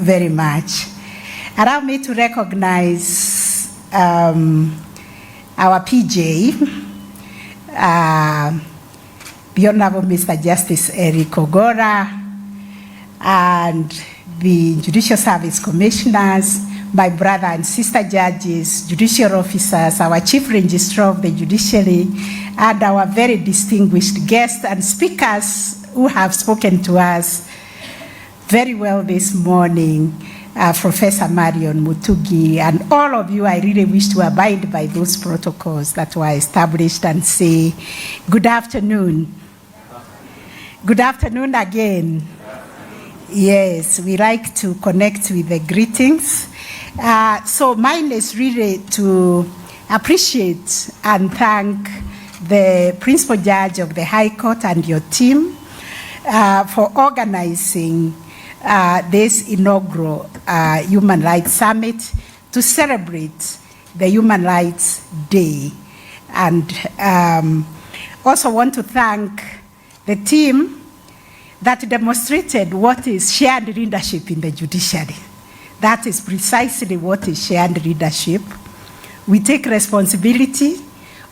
very much. Allow me to recognize our PJ, the Honorable Mr. Justice Eric Ogora, and the Judicial Service Commissioners, my brother and sister judges, judicial officers, our Chief Registrar of the Judiciary, and our very distinguished guests and speakers who have spoken to us very well this morning, Professor Marion Mutugi, and all of you. I really wish to abide by those protocols that were established and say good afternoon. Good afternoon again. Yes, we like to connect with the greetings. So mine is really to appreciate and thank the Principal Judge of the High Court and your team for organizing this inaugural Human Rights Summit to celebrate the Human Rights Day. And also want to thank the team that demonstrated what is shared leadership in the judiciary. That is precisely what is shared leadership. We take responsibility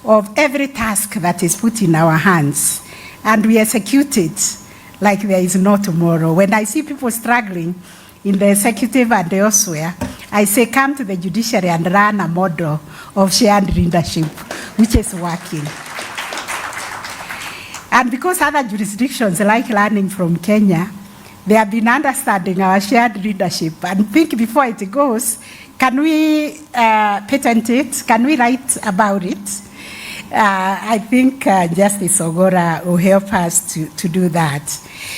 of every task that is put in our hands, and we execute it like there is no tomorrow. When I see people struggling in the executive and elsewhere, I say, come to the judiciary and run a model of shared leadership, which is working. And because other jurisdictions like learning from Kenya, they have been understanding our shared leadership and think before it goes, can we patent it? Can we write about it? I think Justice Ogora will help us to do that.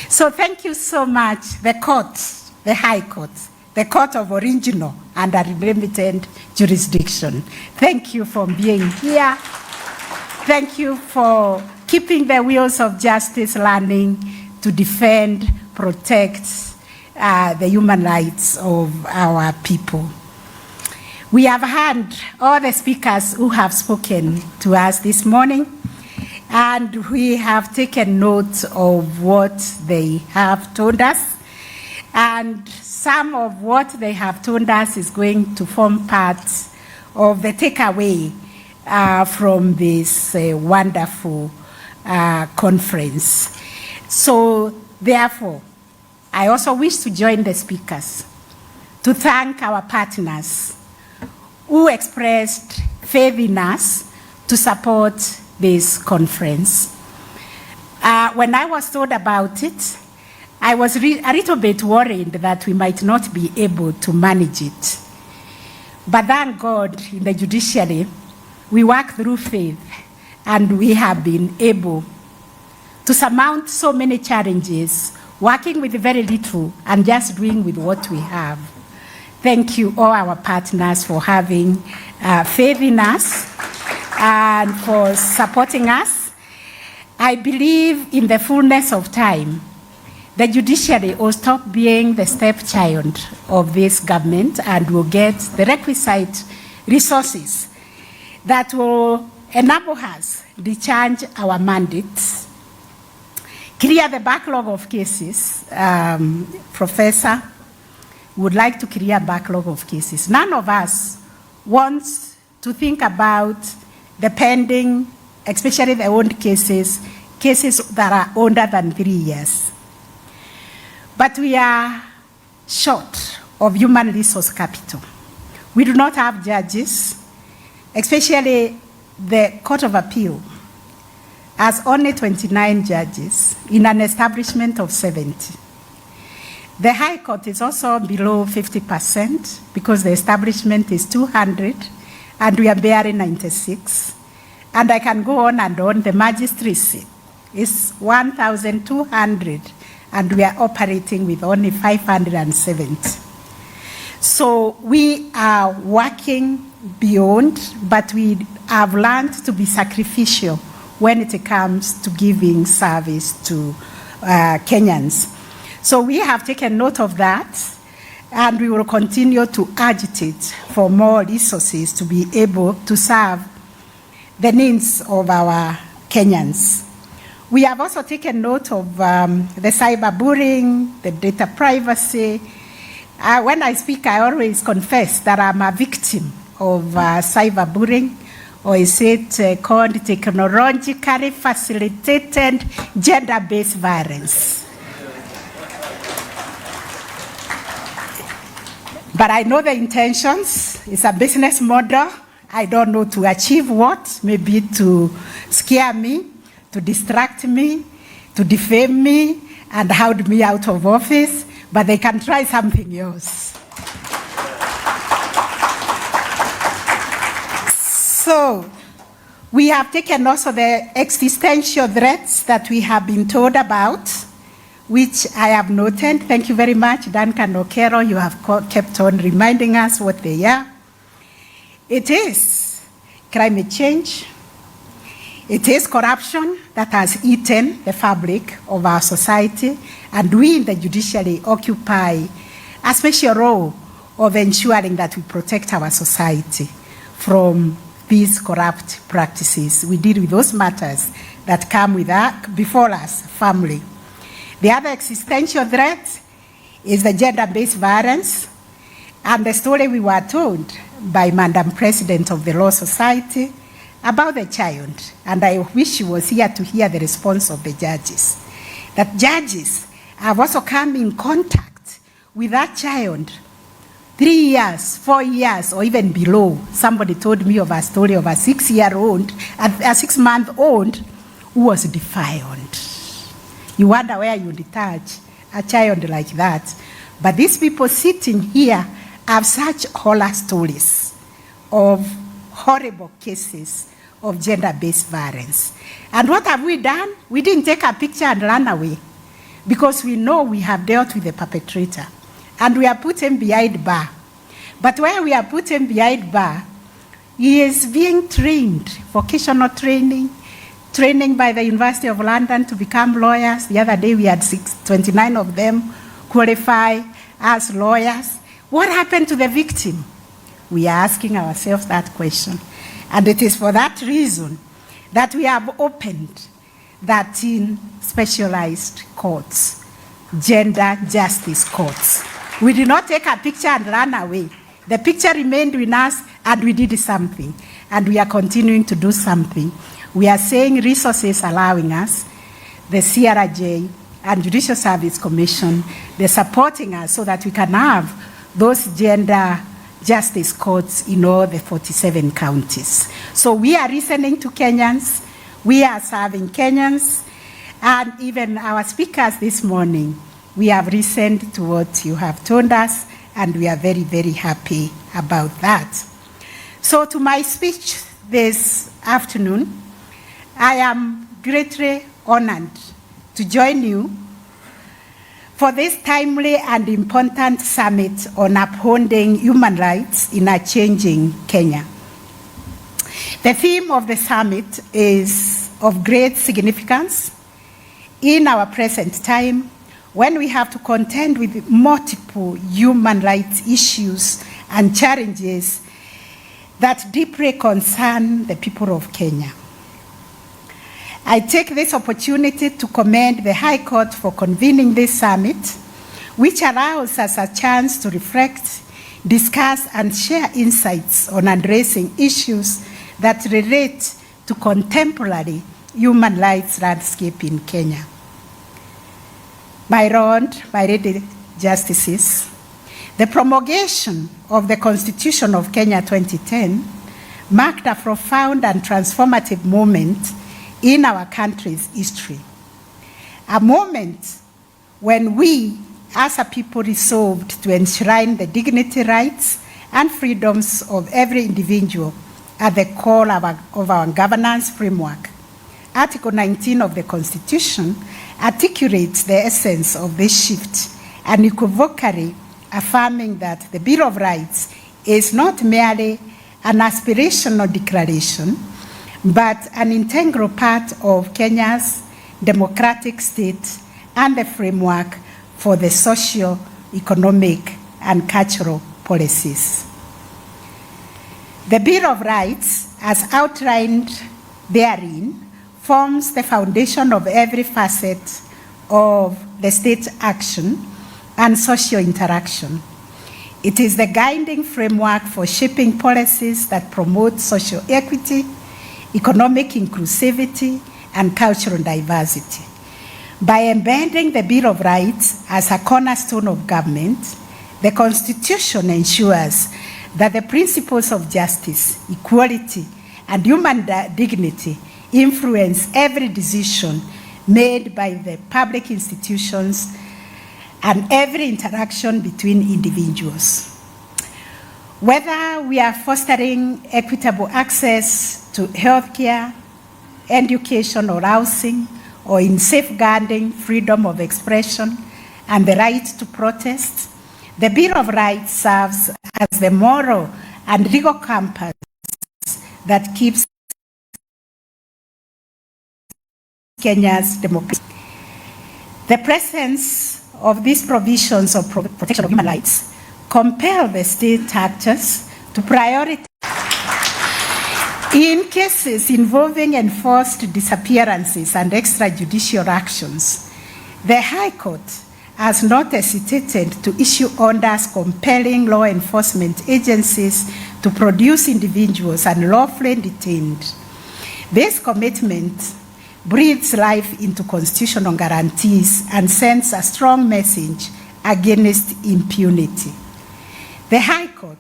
So thank you so much, the court, the High Court, the Court of Original and Unlimited Jurisdiction. Thank you for being here. Thank you for keeping the wheels of justice running to defend, protect the human rights of our people. We have heard all the speakers who have spoken to us this morning, and we have taken note of what they have told us. And some of what they have told us is going to form part of the takeaway from this wonderful conference. So, therefore, I also wish to join the speakers to thank our partners who expressed faith in us to support this conference. When I was told about it, I was a little bit worried that we might not be able to manage it. But thank God, in the judiciary, we work through faith, and we have been able to surmount so many challenges, working with very little and just doing with what we have. Thank you, all our partners, for having faith in us and for supporting us. I believe in the fullness of time, the judiciary will stop being the stepchild of this government and will get the requisite resources that will enable us to discharge our mandates, clear the backlog of cases. Professor would like to clear a backlog of cases. None of us wants to think about the pending, especially the old cases that are older than 3 years. But we are short of human resource capital. We do not have judges, especially the Court of Appeal has only 29 judges in an establishment of 70. The High Court is also below 50% because the establishment is 200 and we are bearing 96. And I can go on and on. The magistracy is 1,200 and we are operating with only 570. So we are working beyond, but we have learned to be sacrificial when it comes to giving service to Kenyans. So we have taken note of that, and we will continue to agitate for more resources to be able to serve the needs of our Kenyans. We have also taken note of the cyberbullying, the data privacy, When I speak, I always confess that I'm a victim of cyberbullying, or is it called technologically facilitated gender-based violence. But I know the intentions. It's a business model. I don't know to achieve what, maybe to scare me, to distract me, to defame me, and hold me out of office, but they can try something else. So, we have taken also the existential threats that we have been told about, which I have noted. Thank you very much, Duncan Okero. You have kept on reminding us what they are. It is climate change. It is corruption that has eaten the fabric of our society, and we in the judiciary occupy a special role of ensuring that we protect our society from these corrupt practices. We deal with those matters that come with before us, family. The other existential threat is the gender-based violence, and the story we were told by Madam President of the Law Society about the child, and I wish she was here to hear the response of the judges, that judges have also come in contact with that child 3 years, 4 years, or even below. Somebody told me of a story of a 6-year-old, a 6-month-old who was defiled. You wonder where you detach a child like that. But these people sitting here have such horror stories of horrible cases of gender-based violence. And what have we done? We didn't take a picture and run away, because we know we have dealt with the perpetrator and we are put him behind bar. But where we are put him behind bar, he is being trained, vocational training by the University of London to become lawyers. The other day we had 29 of them qualify as lawyers. What happened to the victim? We are asking ourselves that question. And it is for that reason that we have opened 13 specialized courts, gender justice courts. We did not take a picture and run away. The picture remained with us, and we did something. And we are continuing to do something. We are saying resources allowing us, the CRJ and Judicial Service Commission, they're supporting us so that we can have those gender justice courts in all the 47 counties. So we are listening to Kenyans, we are serving Kenyans, and even our speakers this morning, we have listened to what you have told us, and we are very, very happy about that. So to my speech this afternoon, I am greatly honored to join you for this timely and important summit on upholding human rights in a changing Kenya. The theme of the summit is of great significance in our present time, when we have to contend with multiple human rights issues and challenges that deeply concern the people of Kenya. I take this opportunity to commend the High Court for convening this summit, which allows us a chance to reflect, discuss, and share insights on addressing issues that relate to contemporary human rights landscape in Kenya. My Lord, my lady justices, the promulgation of the Constitution of Kenya 2010 marked a profound and transformative moment in our country's history. A moment when we, as a people, resolved to enshrine the dignity, rights, and freedoms of every individual at the core of our governance framework. Article 19 of the Constitution articulates the essence of this shift, unequivocally affirming that the Bill of Rights is not merely an aspirational declaration, but an integral part of Kenya's democratic state and the framework for the social, economic, and cultural policies. The Bill of Rights, as outlined therein, forms the foundation of every facet of the state action and social interaction. It is the guiding framework for shaping policies that promote social equity, economic inclusivity, and cultural diversity. By embedding the Bill of Rights as a cornerstone of government, the Constitution ensures that the principles of justice, equality, and human dignity influence every decision made by the public institutions and every interaction between individuals. Whether we are fostering equitable access to healthcare, education, or housing, or in safeguarding freedom of expression and the right to protest, the Bill of Rights serves as the moral and legal compass that keeps Kenya's democracy. The presence of these provisions of protection of human rights compel the state actors to prioritize in cases involving enforced disappearances and extrajudicial actions. The High Court has not hesitated to issue orders compelling law enforcement agencies to produce individuals unlawfully detained. This commitment breathes life into constitutional guarantees and sends a strong message against impunity. The High Court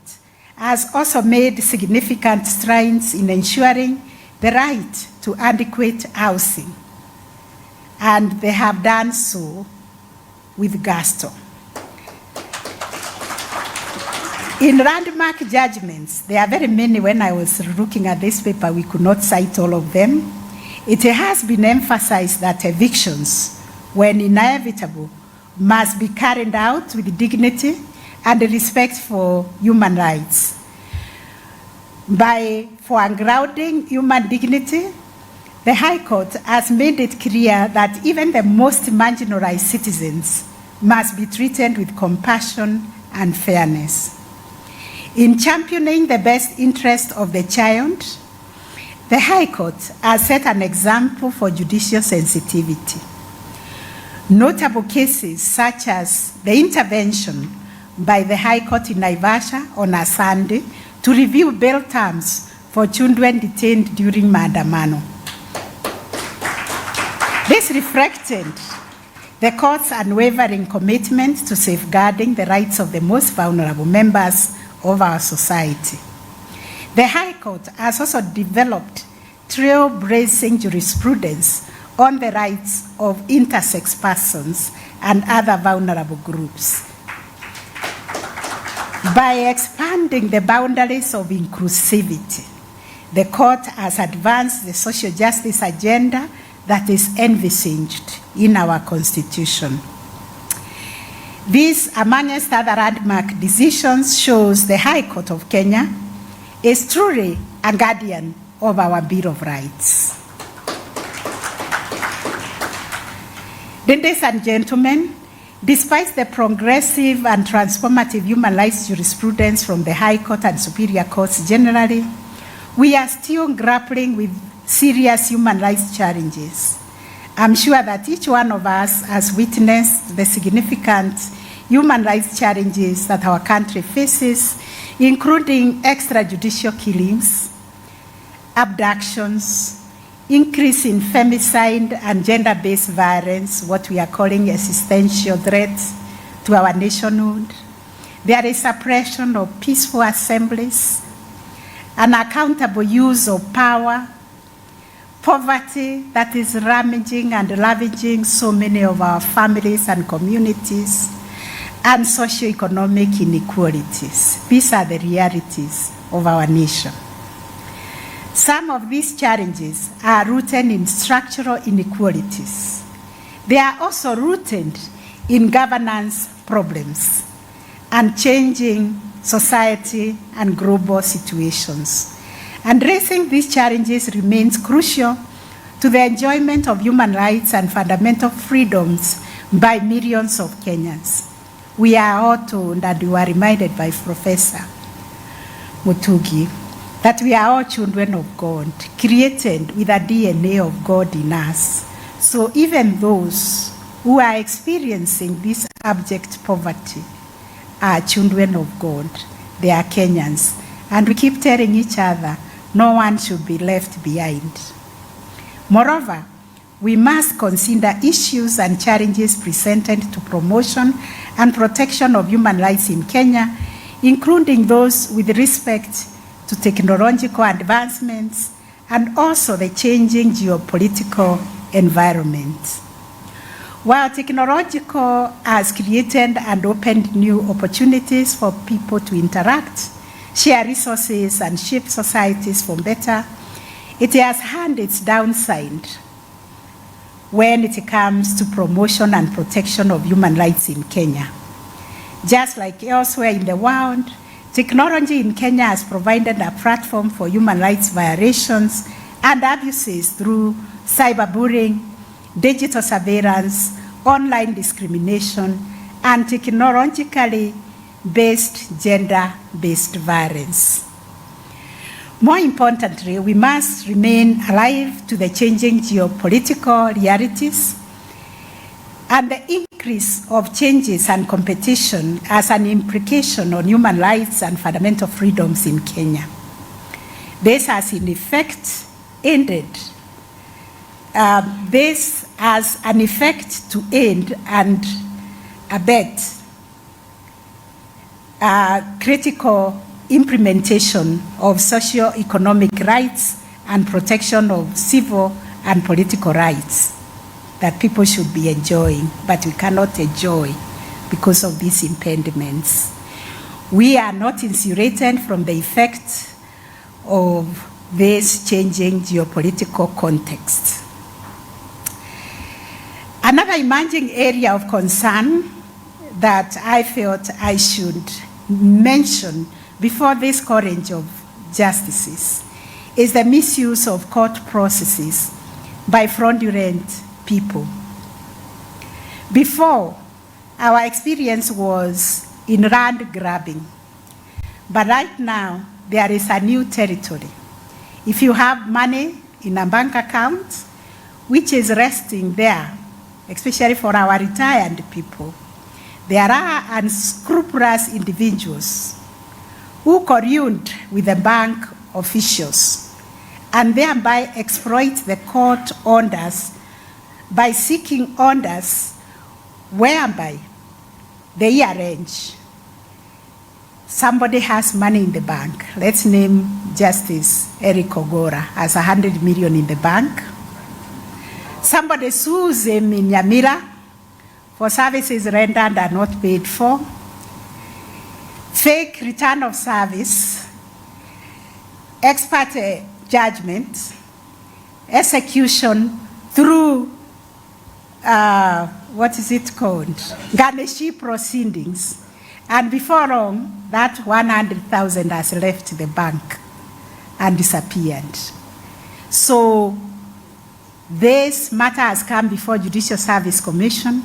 has also made significant strides in ensuring the right to adequate housing, and they have done so with gusto. In landmark judgments, there are very many. When I was looking at this paper, we could not cite all of them. It has been emphasized that evictions, when inevitable, must be carried out with dignity and respect for human rights. By foregrounding human dignity, the High Court has made it clear that even the most marginalized citizens must be treated with compassion and fairness. In championing the best interest of the child, the High Court has set an example for judicial sensitivity. Notable cases such as the intervention by the High Court in Naivasha on a Sunday to review bail terms for children detained during maandamano. This reflected the court's unwavering commitment to safeguarding the rights of the most vulnerable members of our society. The High Court has also developed trailblazing jurisprudence on the rights of intersex persons and other vulnerable groups. By expanding the boundaries of inclusivity, the court has advanced the social justice agenda that is envisaged in our Constitution. This, amongst other landmark decisions, shows the High Court of Kenya is truly a guardian of our Bill of Rights. Ladies and gentlemen, despite the progressive and transformative human rights jurisprudence from the High Court and Superior Courts generally, we are still grappling with serious human rights challenges. I'm sure that each one of us has witnessed the significant human rights challenges that our country faces, including extrajudicial killings, abductions, increase in femicide and gender-based violence, what we are calling existential threats to our nationhood. There is suppression of peaceful assemblies, unaccountable use of power, poverty that is ravaging and ravaging so many of our families and communities, and socioeconomic inequalities. These are the realities of our nation. Some of these challenges are rooted in structural inequalities. They are also rooted in governance problems and changing society and global situations. Addressing these challenges remains crucial to the enjoyment of human rights and fundamental freedoms by millions of Kenyans. We are all told, and we were reminded by Professor Mutugi, that we are all children of God, created with a DNA of God in us. So even those who are experiencing this abject poverty are children of God. They are Kenyans. And we keep telling each other, no one should be left behind. Moreover, we must consider issues and challenges presented to promotion and protection of human rights in Kenya, including those with respect to technological advancements and also the changing geopolitical environment. While technological has created and opened new opportunities for people to interact, share resources, and shape societies for better, it has had its downside when it comes to promotion and protection of human rights in Kenya. Just like elsewhere in the world, technology in Kenya has provided a platform for human rights violations and abuses through cyberbullying, digital surveillance, online discrimination, and technologically based gender-based violence. More importantly, we must remain alive to the changing geopolitical realities and the increase of changes and competition as an implication on human rights and fundamental freedoms in Kenya. This has in effect ended. This has an effect to end and abet critical implementation of socio-economic rights and protection of civil and political rights that people should be enjoying, but we cannot enjoy because of these impediments. We are not insulated from the effects of this changing geopolitical context. Another emerging area of concern that I felt I should mention before this college of justices is the misuse of court processes by fraudulent people. Before, our experience was in land grabbing, but right now there is a new territory. If you have money in a bank account, which is resting there, especially for our retired people, there are unscrupulous individuals who collude with the bank officials and thereby exploit the court orders by seeking orders whereby they arrange. Somebody has money in the bank. Let's name Justice Eric Ogora has 100 million in the bank. Somebody sues him in Nyamira for services rendered and not paid for. Fake return of service, expert judgment, execution through, what is it called? Garnishee proceedings. And before long, that 100,000 has left the bank and disappeared. So this matter has come before Judicial Service Commission.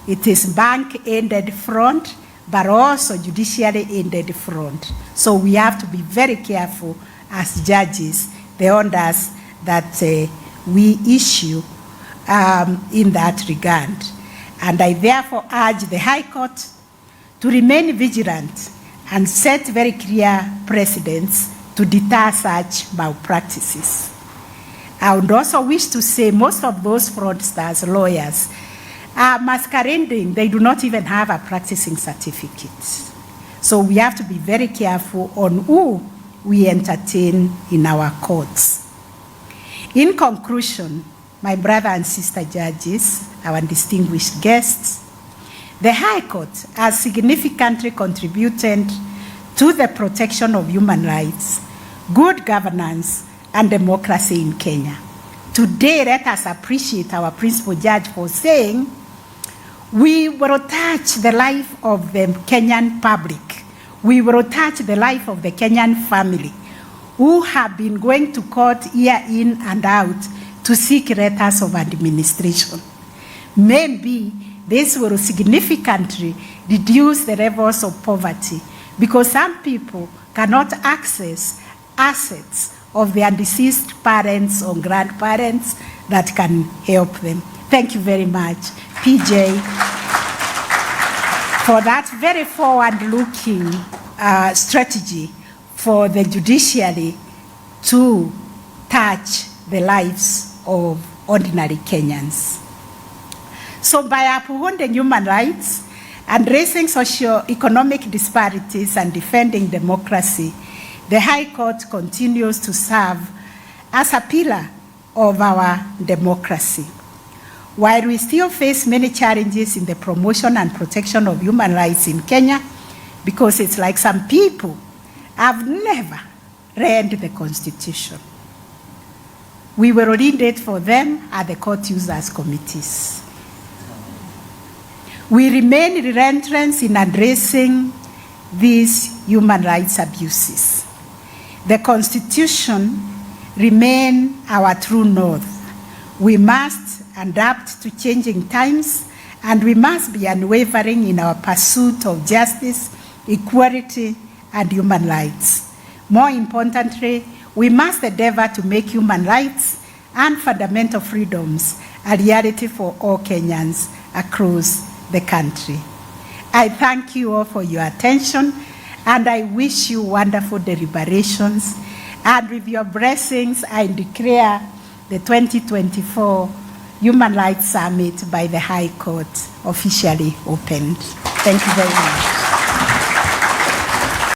It is bank-ended fraud, but also judiciary-ended fraud. So we have to be very careful as judges, the orders that we issue in that regard. And I therefore urge the High Court to remain vigilant and set very clear precedents to deter such malpractices. I would also wish to say most of those fraudsters, lawyers, are masquerading. They do not even have a practicing certificate. So we have to be very careful on who we entertain in our courts. In conclusion, my brother and sister judges, our distinguished guests, the High Court has significantly contributed to the protection of human rights, good governance, and democracy in Kenya. Today, let us appreciate our principal judge for saying, we will touch the life of the Kenyan public. We will touch the life of the Kenyan family who have been going to court year in and out to seek letters of administration. Maybe this will significantly reduce the levels of poverty because some people cannot access assets of their deceased parents or grandparents that can help them. Thank you very much. PJ. for that very forward-looking strategy for the judiciary to touch the lives of ordinary Kenyans. So by upholding human rights, addressing socio-economic disparities and defending democracy, the High Court continues to serve as a pillar of our democracy. While we still face many challenges in the promotion and protection of human rights in Kenya, because it's like some people have never read the Constitution, we will read it for them at the court users committees. We remain relentless in addressing these human rights abuses. The Constitution remains our true north. We must adapt to changing times, and we must be unwavering in our pursuit of justice, equality, and human rights. More importantly, we must endeavor to make human rights and fundamental freedoms a reality for all Kenyans across the country. I thank you all for your attention, and I wish you wonderful deliberations. And with your blessings, I declare the 2024 Human Rights Summit by the High Court officially opened. Thank you very much.